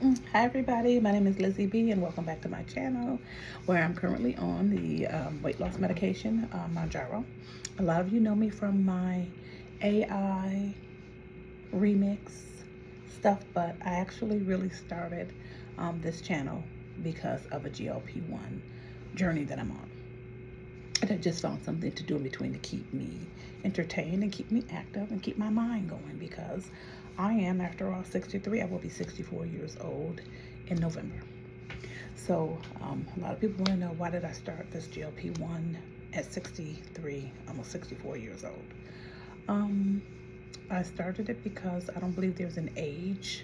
Hi everybody, my name is Lizzie B and welcome back to my channel where I'm currently on the weight loss medication, Mounjaro. A lot of you know me from my AI remix stuff, but I actually really started this channel because of a GLP-1 journey that I'm on. And I just found something to do in between to keep me entertained and keep me active and keep my mind going because I am, after all, 63. I will be 64 years old in November. So a lot of people want to know, why did I start this GLP-1 at 63, almost 64 years old? I started it because I don't believe there's an age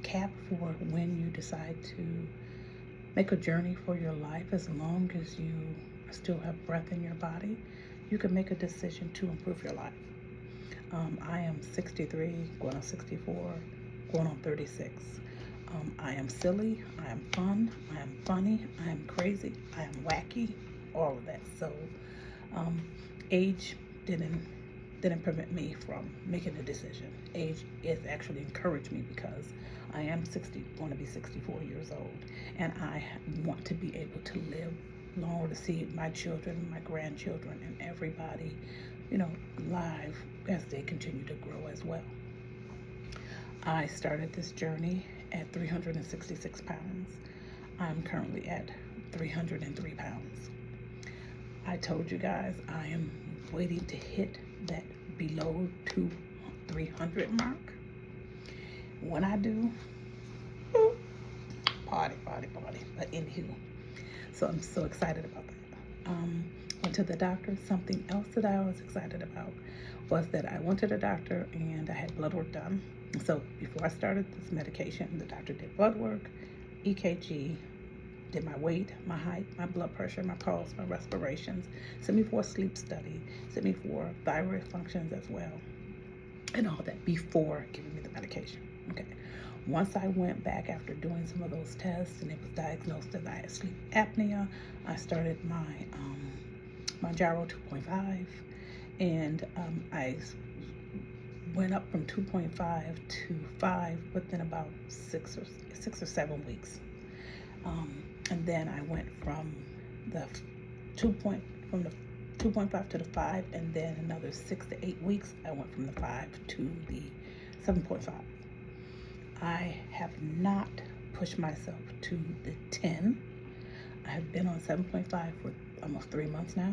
cap for when you decide to make a journey for your life. As long as you still have breath in your body, you can make a decision to improve your life. I am 63, going on 64, going on 36. I am silly, I am fun, I am funny, I am crazy, I am wacky, all of that. So age didn't prevent me from making a decision. Age is actually encouraged me because I am going to be 64 years old, and I want to be able to live longer, to see my children, my grandchildren, and everybody, live as they continue to grow as well. I started this journey at 366 pounds. I'm currently at 303 pounds. I told you guys I am waiting to hit that below 300 mark. When I do, party. But anywho, so I'm so excited about that. Went to the doctor. Something else that I was excited about was that I went to the doctor and I had blood work done. So before I started this medication, the doctor did blood work, EKG, did my weight, my height, my blood pressure, my pulse, my respirations, sent me for a sleep study, sent me for thyroid functions as well, and all that before giving me the medication. Okay. Once I went back after doing some of those tests and it was diagnosed that I had sleep apnea, I started my Mounjaro 2.5, and I went up from 2.5 to 5 within about 6 or 7 weeks. And then I went from the 2.5 to the 5, and then another 6 to 8 weeks I went from the 5 to the 7.5. I have not pushed myself to the 10. I have been on 7.5 for almost 3 months now.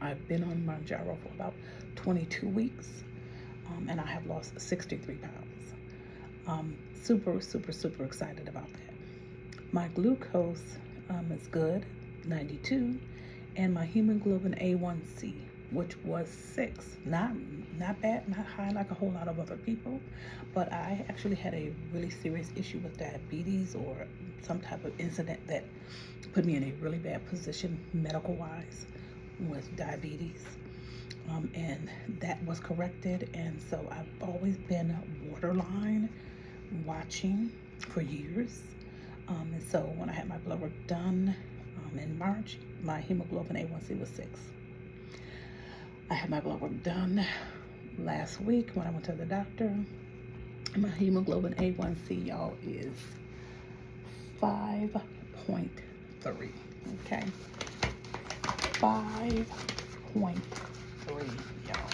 I've been on Mounjaro for about 22 weeks, and I have lost 63 pounds. Super excited about that. My glucose is good, 92, and my hemoglobin A1C, which was 6. Not bad, not high like a whole lot of other people, but I actually had a really serious issue with diabetes, or some type of incident that put me in a really bad position medical-wise with diabetes. And that was corrected, and so I've always been borderline watching for years. And so when I had my blood work done in March, my hemoglobin A1C was 6. I had my blood work done last week when I went to the doctor. My hemoglobin A1C, y'all, is 5.3. Okay, 5.3, y'all,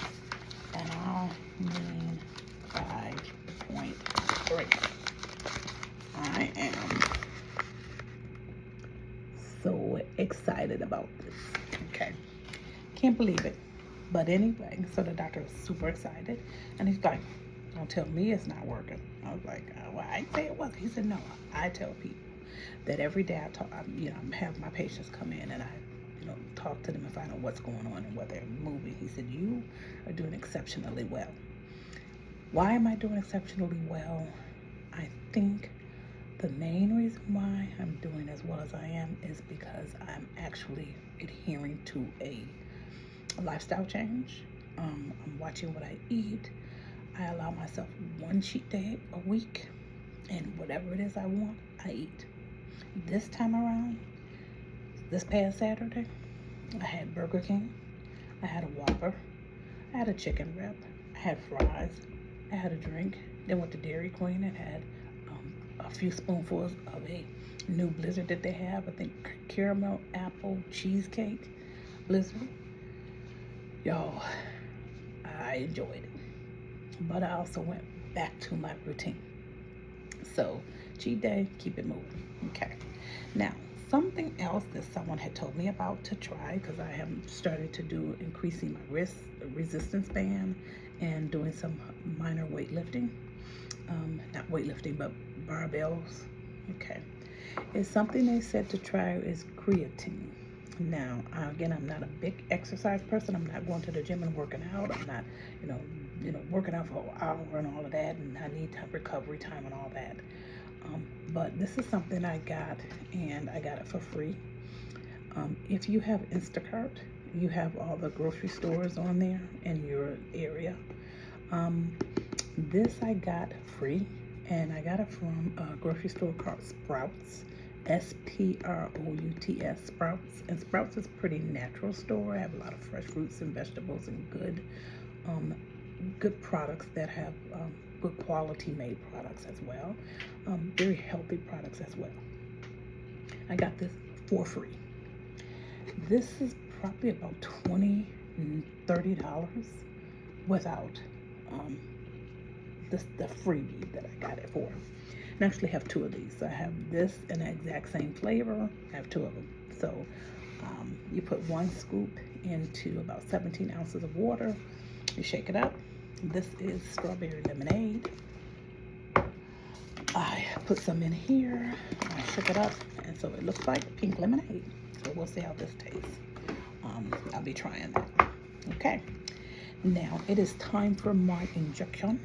and I mean 5.3. I am so excited about this. Okay, can't believe it. But anyway, so the doctor was super excited, and he's like, "Don't tell me it's not working." I was like, "Well, I didn't say it wasn't." He said, "No, I tell people that every day I have my patients come in and I talk to them and find out what's going on and what they're moving." He said, "You are doing exceptionally well." Why am I doing exceptionally well? I think the main reason why I'm doing as well as I am is because I'm actually adhering to a lifestyle change. I'm watching what I eat. I allow myself one cheat day a week, and whatever it is I want, I eat. This time around, this past Saturday, I had Burger King, I had a Whopper, I had a chicken wrap, I had fries, I had a drink, Then went to Dairy Queen and had a few spoonfuls of a new blizzard that they have. I think caramel apple cheesecake blizzard. Y'all, I enjoyed it. But I also went back to my routine. So, cheat day, keep it moving. Okay. Now, something else that someone had told me about to try, because I have started to do increasing my resistance band and doing some minor weightlifting. Not weightlifting, but barbells. Okay. It's something they said to try is creatine. Now, again, I'm not a big exercise person. I'm not going to the gym and working out. I'm not, working out for an hour and all of that, and I need recovery time and all that. But this is something I got, and I got it for free. If you have Instacart, you have all the grocery stores on there in your area. This I got free, and I got it from a grocery store called Sprouts. Sprouts, Sprouts. And Sprouts is a pretty natural store. I have a lot of fresh fruits and vegetables and good products that have good quality made products as well. Very healthy products as well. I got this for free. This is probably about $20, $30 without the freebie that I got it for. I actually have two of these. So I have this in the exact same flavor. I have two of them. So you put 1 scoop into about 17 ounces of water. You shake it up. This is strawberry lemonade. I put some in here. I shook it up, and so it looks like pink lemonade. So we'll see how this tastes. I'll be trying that. Okay. Now it is time for my injection.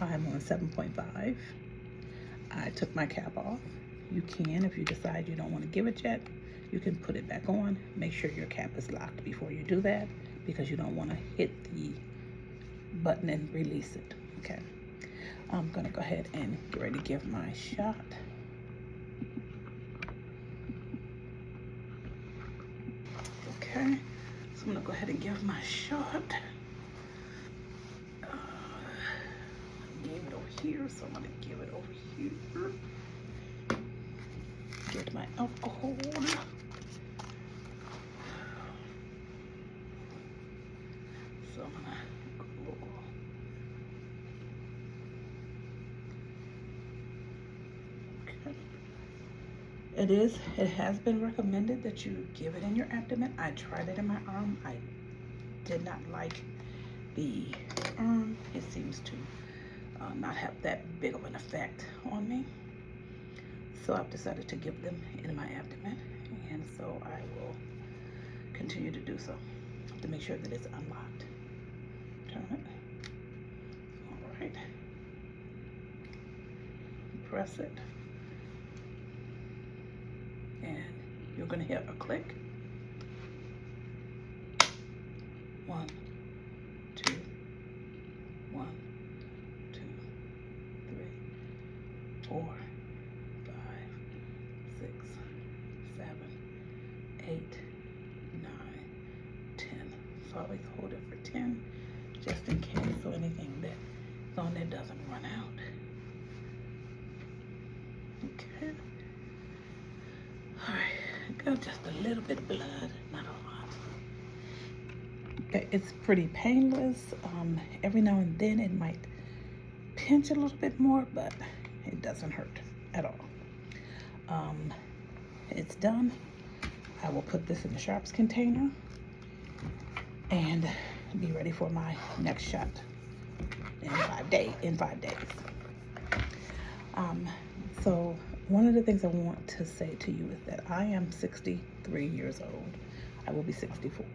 I'm on 7.5. I took my cap off. You can, if you decide you don't want to give it yet, you can put it back on. Make sure your cap is locked before you do that, because you don't want to hit the button and release it. Okay. I'm going to go ahead and get ready to give my shot. Okay. So I'm going to go ahead and give my shot. Gave it over here, so I'm going to give it over here. Get my alcohol. So I'm going to go. Okay. It has been recommended that you give it in your abdomen. I tried it in my arm. I did not like the arm. It seems to not have that big of an effect on me. So I've decided to give them in my abdomen, and so I will continue to do so. I have to make sure that it's unlocked. Turn it. All right. Press it. And you're going to hear a click. 1, 2, 1, 2, 3, 4, 5, 6, 7, 8, 9, 10. So always hold it for 10, just in case, so anything that's on there doesn't run out. Okay. All right, got just a little bit of blood, not a lot. Okay, it's pretty painless. Every now and then it might pinch a little bit more, but it doesn't hurt at all. It's done. I will put this in the sharps container and be ready for my next shot in 5 days. So one of the things I want to say to you is that I am 63 years old. I will be 64.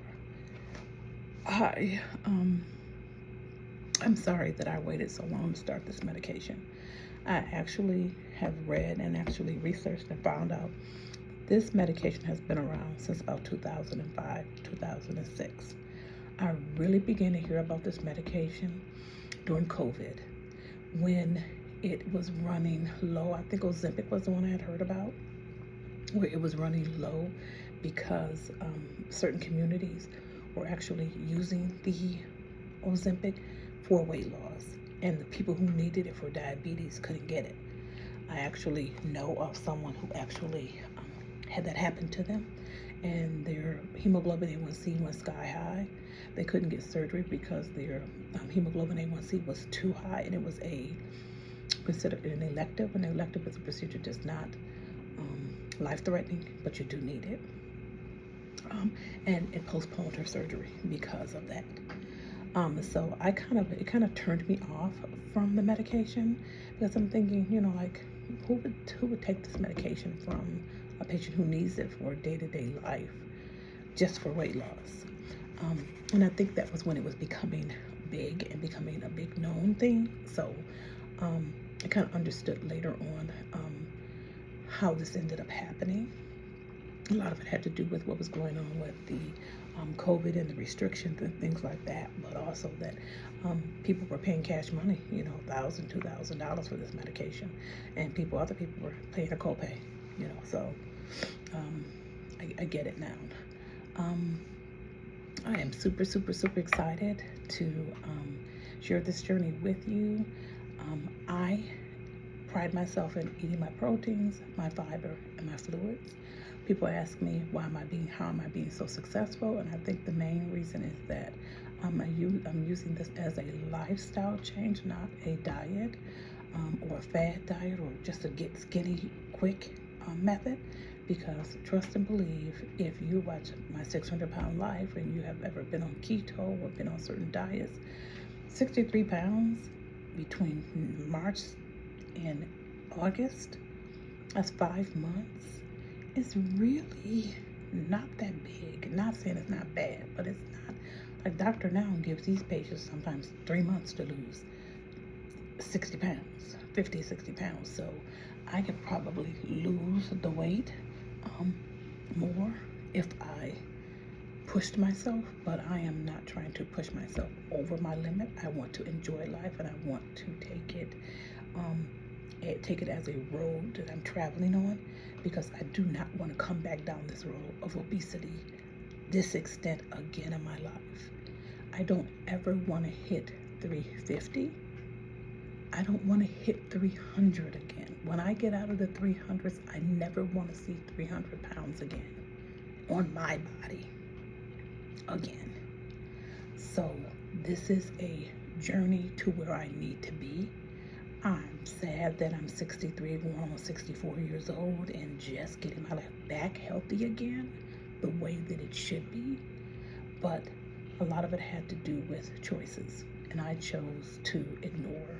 I'm sorry that I waited so long to start this medication. I actually have read and actually researched and found out this medication has been around since about 2005, 2006. I really began to hear about this medication during COVID, when it was running low. I think Ozempic was the one I had heard about, where it was running low because certain communities were actually using the Ozempic for weight loss. and the people who needed it for diabetes couldn't get it. I actually know of someone who actually had that happen to them, and their hemoglobin A1C went sky high. They couldn't get surgery because their hemoglobin A1C was too high, and it was considered an elective. An elective is a procedure that's not life-threatening, but you do need it. And it postponed her surgery because of that. So it kind of turned me off from the medication, because I'm thinking, like, who would take this medication from a patient who needs it for day-to-day life just for weight loss? And I think that was when it was becoming big and becoming a big known thing. So I kind of understood later on how this ended up happening. A lot of it had to do with what was going on with the COVID and the restrictions and things like that, but also that people were paying cash money, $1,000, $2,000 for this medication, and other people were paying a copay, so I get it now. I am super, super, super excited to share this journey with you. I pride myself in eating my proteins, my fiber, and my fluids. People ask me, how am I being so successful? And I think the main reason is that I'm using this as a lifestyle change, not a diet or a fad diet, or just a get skinny quick method. Because trust and believe, if you watch my 600-pound life and you have ever been on keto or been on certain diets, 63 pounds between March and August, that's 5 months. It's really not that big. Not saying it's not bad, but it's not. Like Dr. Now gives these patients sometimes 3 months to lose 60 pounds, 50, 60 pounds. So I could probably lose the weight more if I pushed myself, but I am not trying to push myself over my limit. I want to enjoy life, and I want to take it as a road that I'm traveling on, because I do not want to come back down this road of obesity this extent again in my life. I don't ever want to hit 350. I don't want to hit 300 again. When I get out of the 300s, I never want to see 300 pounds again on my body again. So this is a journey to where I need to be. I'm sad that I'm 63, going almost 64 years old, and just getting my life back healthy again, the way that it should be. But a lot of it had to do with choices, and I chose to ignore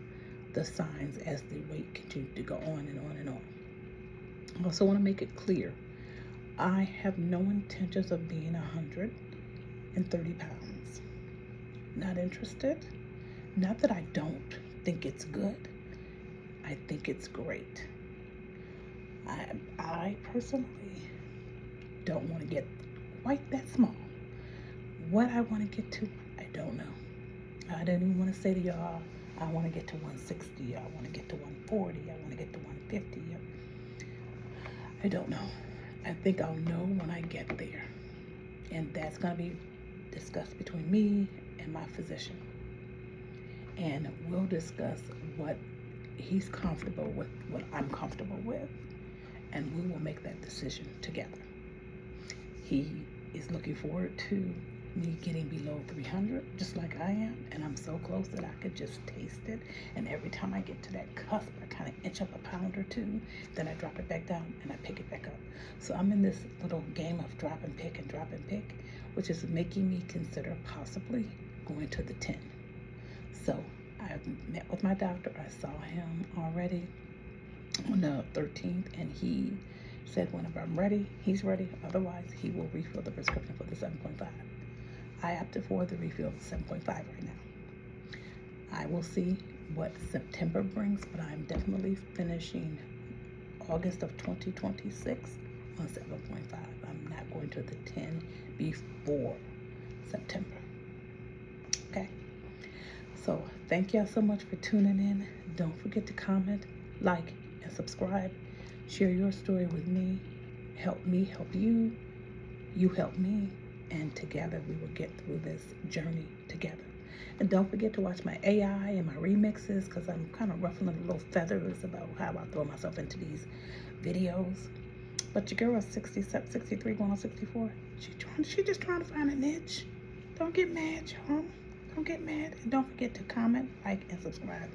the signs as the weight continued to go on and on and on. I also want to make it clear, I have no intentions of being 130 pounds. Not interested. Not that I don't think it's good. I think it's great. I personally don't want to get quite that small. What I want to get to, I don't know. I didn't even want to say to y'all, I want to get to 160, I want to get to 140, I want to get to 150. I don't know. I think I'll know when I get there. And that's going to be discussed between me and my physician. And we'll discuss what he's comfortable with, what I'm comfortable with, and we will make that decision together. He is looking forward to me getting below 300, just like I am, and I'm so close that I could just taste it. And every time I get to that cusp, I kind of inch up a pound or two, then I drop it back down and I pick it back up. So I'm in this little game of drop and pick, which is making me consider possibly going to the 10. So I've met with my doctor. I saw him already on the 13th, and he said whenever I'm ready, he's ready. Otherwise, he will refill the prescription for the 7.5. I opted for the refill of 7.5 right now. I will see what September brings, but I'm definitely finishing August of 2026 on 7.5. I'm not going to the 10 before September. Okay? So thank y'all so much for tuning in. Don't forget to comment, like, and subscribe. Share your story with me. Help me help you. You help me. And together we will get through this journey together. And don't forget to watch my AI and my remixes, because I'm kind of ruffling the little feathers about how I throw myself into these videos. But your girl is 63 going on 64. She just trying to find a niche. Don't get mad, y'all. Don't get mad. And don't forget to comment, like, and subscribe.